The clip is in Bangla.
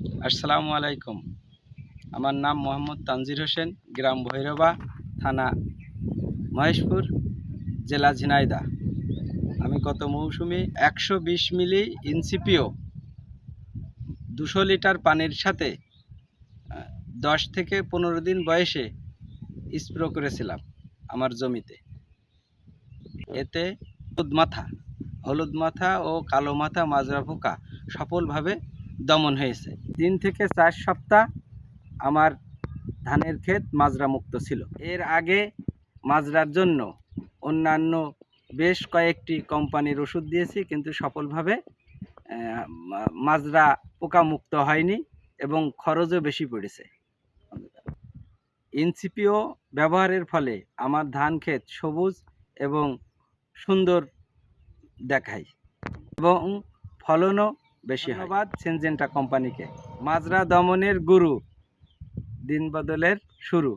আসসালামু আলাইকুম। আমার নাম মোহাম্মদ তানজির হোসেন, গ্রাম ভৈরবা, থানা মহেশপুর, জেলা ঝিনাইদহ। আমি গত মৌসুমে 120 মিলি ইনসিপিও 200 লিটার পানির সাথে 10 থেকে 15 দিন বয়সে স্প্রে করেছিলাম আমার জমিতে। এতে হলুদ মাথা ও কালো মাথা মাজরা পোকা সফলভাবে দমন হয়েছে। 3 থেকে 4 সপ্তাহ আমার ধানের ক্ষেত মাজরা মুক্ত ছিল। এর আগে মাজরার জন্য অন্যান্য বেশ কয়েকটি কোম্পানির ওষুধ দিয়েছি, কিন্তু সফলভাবে মাজরা পোকা মুক্ত হয়নি এবং খরচও বেশি পড়েছে। ইনসিপিও ব্যবহারের ফলে আমার ধান ক্ষেত সবুজ এবং সুন্দর দেখায় এবং ফলনও বেশি হয়। ধন্যবাদ সিনজেন্টা কোম্পানিকে। মাজরা দমনের গুরু, দিন বদলের শুরু।